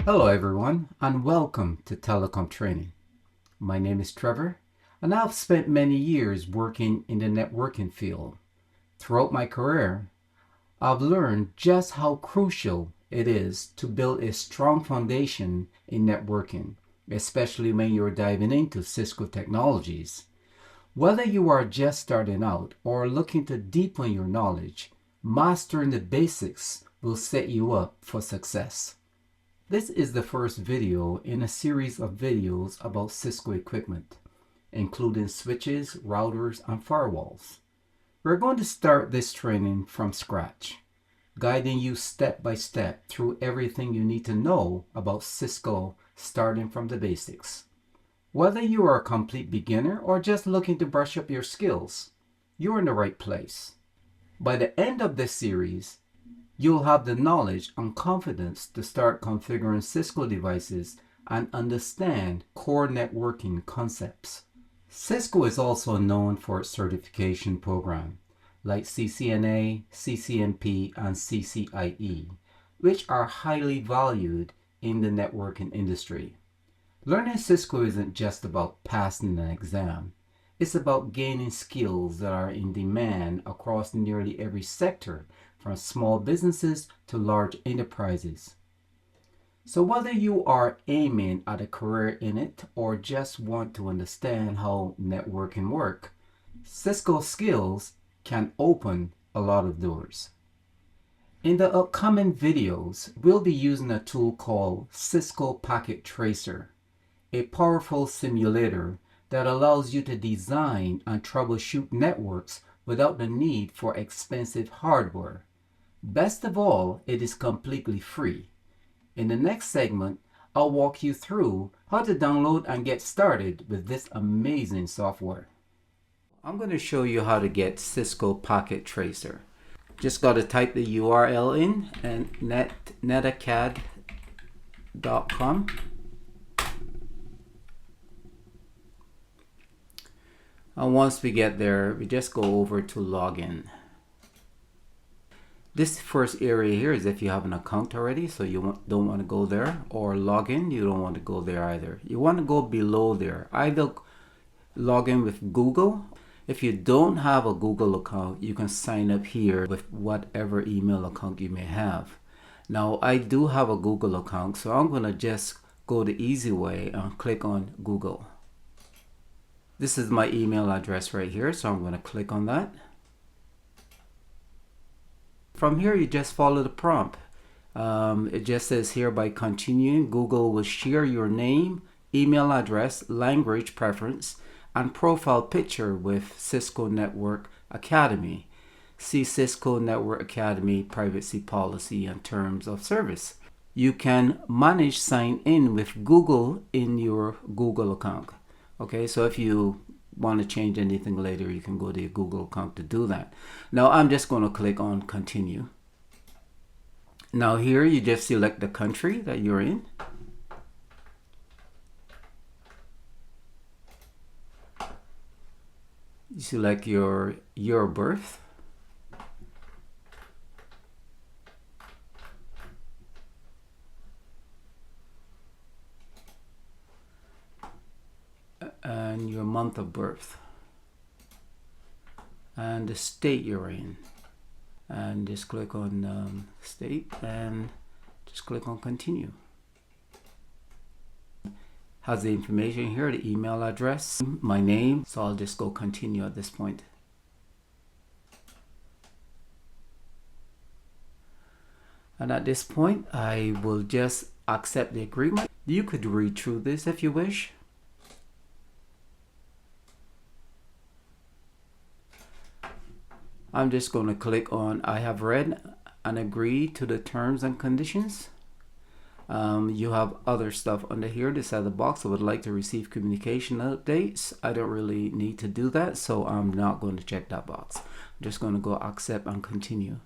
Hello everyone and welcome to Telecom Training. My name is Trevor and I've spent many years working in the networking field. Throughout my career, I've learned just how crucial it is to build a strong foundation in networking, especially when you're diving into Cisco technologies. Whether you are just starting out or looking to deepen your knowledge, mastering the basics will set you up for success. This is the first video in a series of videos about Cisco equipment, including switches, routers, and firewalls. We're going to start this training from scratch, guiding you step by step through everything you need to know about Cisco, starting from the basics. Whether you are a complete beginner or just looking to brush up your skills, you're in the right place. By the end of this series, you'll have the knowledge and confidence to start configuring Cisco devices and understand core networking concepts. Cisco is also known for its certification program, like CCNA, CCNP, and CCIE, which are highly valued in the networking industry. Learning Cisco isn't just about passing an exam. It's about gaining skills that are in demand across nearly every sector, from small businesses to large enterprises. So whether you are aiming at a career in it or just want to understand how networking works, Cisco skills can open a lot of doors. In the upcoming videos, we'll be using a tool called Cisco Packet Tracer, a powerful simulator that allows you to design and troubleshoot networks without the need for expensive hardware. Best of all, it is completely free. In the next segment, I'll walk you through how to download and get started with this amazing software. I'm going to show you how to get Cisco Packet Tracer. Just got to type the URL in and netacad.com. And once we get there, we just go over to login. This first area here is if you have an account already, so you don't want to go there, or login, you don't want to go there either. You want to go below there, either log in with Google. If you don't have a Google account, you can sign up here with whatever email account you may have. Now, I do have a Google account, so I'm going to just go the easy way and click on Google. This is my email address right here, so I'm going to click on that. From here, you just follow the prompt. It just says here, by continuing, Google will share your name, email address, language preference, and profile picture with Cisco Network Academy. See Cisco Network Academy privacy policy and terms of service. You can manage sign in with Google in your Google account. Okay, so if you want to change anything later, you can go to your Google account to do that. Now I'm just going to click on continue. Now here you just select the country that you're in. You select your year of birth. And your month of birth and the state you're in, and just click on state and just click on continue. Has the information here, the email address, my name, so I'll just go continue at this point. And at this point I will just accept the agreement. You could read through this if you wish. I'm just going to click on I have read and agree to the terms and conditions. You have other stuff under here. This other box, I would like to receive communication updates. I don't really need to do that, so I'm not going to check that box. I'm just going to go accept and continue.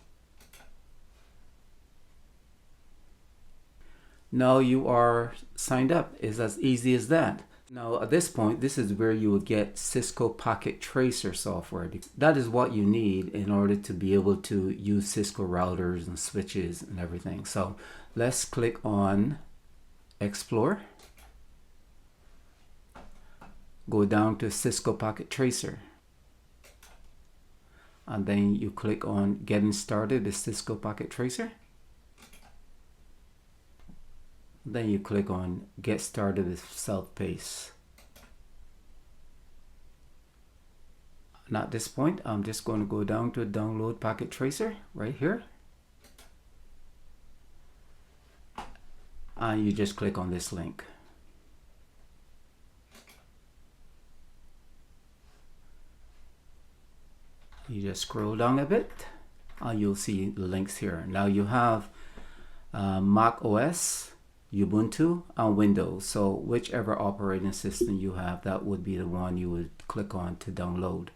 Now you are signed up. It's as easy as that. Now at this point, this is where you will get Cisco Packet Tracer software. That is what you need in order to be able to use Cisco routers and switches and everything. So let's click on Explore. Go down to Cisco Packet Tracer. And then you click on Getting Started with Cisco Packet Tracer. Then you click on Get Started with Self-Paced. And at this point, I'm just going to go down to Download Packet Tracer right here. And you just click on this link. You just scroll down a bit and you'll see the links here. Now you have Mac OS, Ubuntu, and Windows. So whichever operating system you have, that would be the one you would click on to download.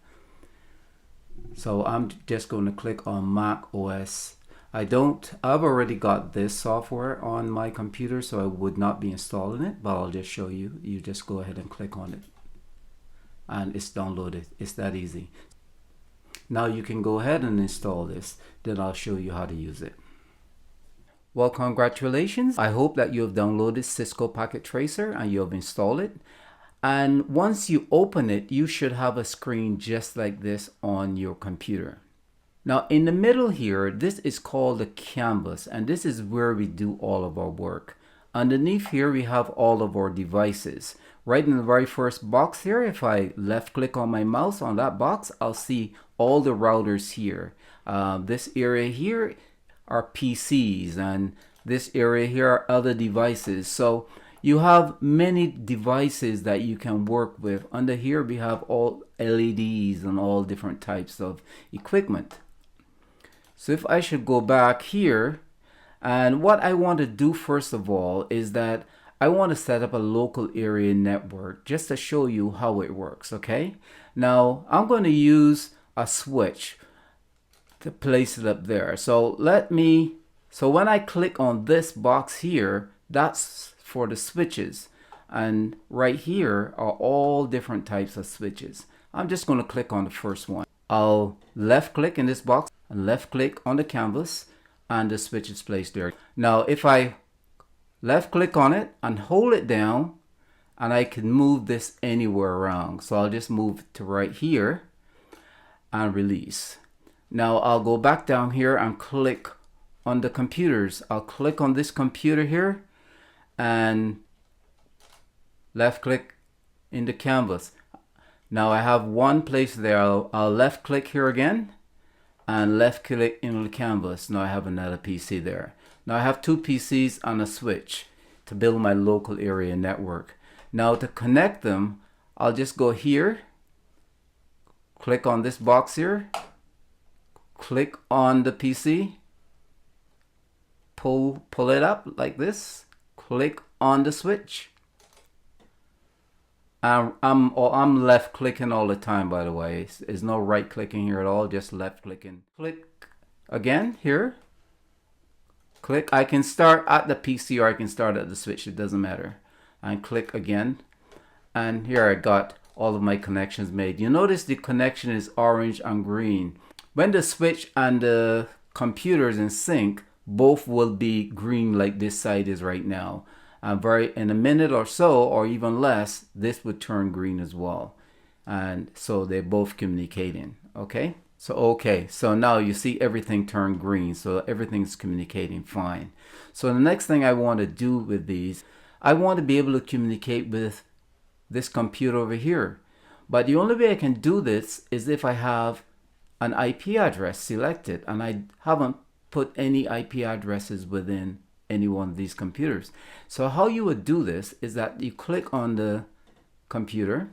So I'm just going to click on Mac OS. I've already got this software on my computer, so I would not be installing it, but I'll just show you. You just go ahead and click on it and it's downloaded. It's that easy. Now you can go ahead and install this, then I'll show you how to use it. Well, congratulations. I hope that you have downloaded Cisco Packet Tracer and you have installed it. And once you open it, you should have a screen just like this on your computer. Now in the middle here, this is called the canvas, and this is where we do all of our work. Underneath here, we have all of our devices. Right in the very first box here, if I left click on my mouse on that box, I'll see all the routers here. This area here are PCs, and this area here are other devices. So you have many devices that you can work with. Under here, we have all LEDs and all different types of equipment. So if I should go back here, and what I want to do first of all is that I want to set up a local area network just to show you how it works, okay? Now I'm going to use a switch to place it up there. So when I click on this box here, that's for the switches, and right here are all different types of switches. I'm just going to click on the first one. I'll left click in this box and left click on the canvas, and the switch is placed there. Now if I left click on it and hold it down, and I can move this anywhere around, so I'll just move it to right here and release. Now I'll go back down here and click on the computers. I'll click on this computer here and left click in the canvas. Now I have one place there. I'll left click here again and left click in the canvas. Now I have another PC there. Now I have two PCs and a switch to build my local area network. Now to connect them, I'll just go here, click on this box here, click on the PC, pull it up like this, click on the switch. I'm left clicking all the time, by the way. There's no right clicking here at all, just left clicking. Click again here. Click. I can start at the PC or I can start at the switch, it doesn't matter. And click again. And here I got all of my connections made. You notice the connection is orange and green. When the switch and the computer is in sync, both will be green like this side is right now. In a minute or so, or even less, this would turn green as well. And so they're both communicating, okay? So now you see everything turn green, so everything's communicating fine. So the next thing I want to do with these, I want to be able to communicate with this computer over here. But the only way I can do this is if I have an IP address selected, and I haven't put any IP addresses within any one of these computers. So how you would do this is that you click on the computer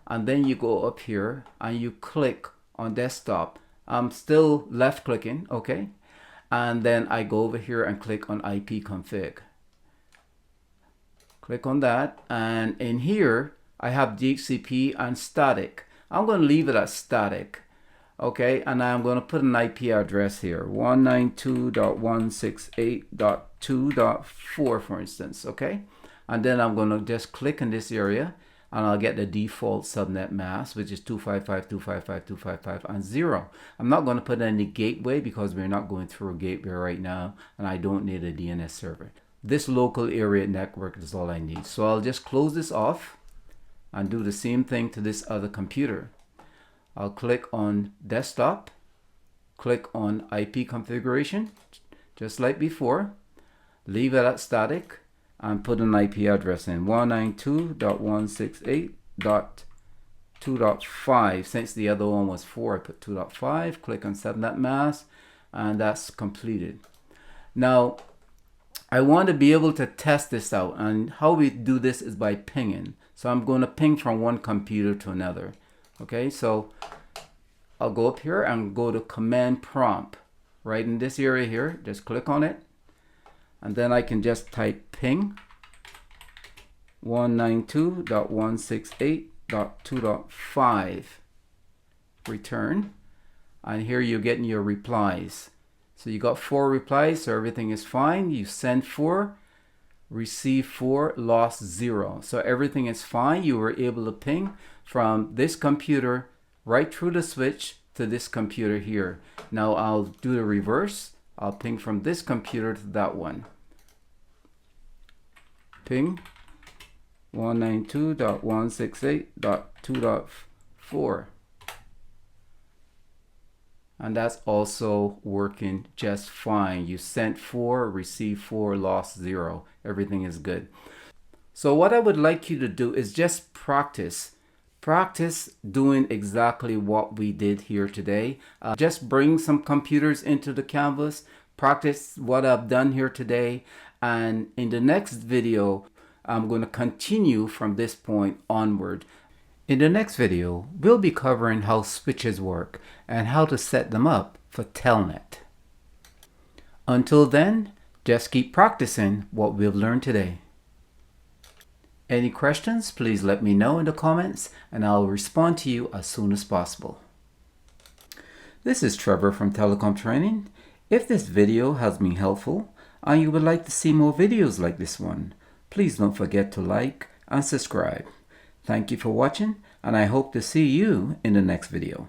and then you go up here and you click on desktop. I'm still left clicking, okay? And then I go over here and click on IP config. Click on that, and in here I have DHCP and static. I'm going to leave it as static. Okay, and I'm going to put an IP address here, 192.168.2.4 for instance, okay? And then I'm going to just click in this area and I'll get the default subnet mask, which is 255.255.255 and 0. I'm not going to put any gateway because we're not going through a gateway right now, and I don't need a DNS server. this local area network is all I need. So I'll just close this off and do the same thing to this other computer. I'll click on desktop, click on IP configuration, just like before, leave it at static, and put an IP address in 192.168.2.5. Since the other one was 4, I put 2.5. Click on set that mask, and that's completed. Now, I want to be able to test this out, and how we do this is by pinging. So I'm going to ping from one computer to another. Okay, so I'll go up here and go to command prompt. Right in this area here, just click on it. And then I can just type ping 192.168.2.5 return, and here you're getting your replies. So you got 4 replies, so everything is fine. You send 4, receive 4, lost 0. So everything is fine. You were able to ping from this computer right through the switch to this computer here. Now I'll do the reverse. I'll ping from this computer to that one. Ping 192.168.2.4. And that's also working just fine. You sent 4, received 4, lost 0. Everything is good. So what I would like you to do is just practice doing exactly what we did here today. Just bring some computers into the canvas, practice what I've done here today, and in the next video I'm going to continue from this point onward. In the next video we'll be covering how switches work and how to set them up for telnet. Until then, just keep practicing what we've learned today. Any questions, please let me know in the comments and I'll respond to you as soon as possible. This is Trevor from Telecom Training. If this video has been helpful and you would like to see more videos like this one, please don't forget to like and subscribe. Thank you for watching, and I hope to see you in the next video.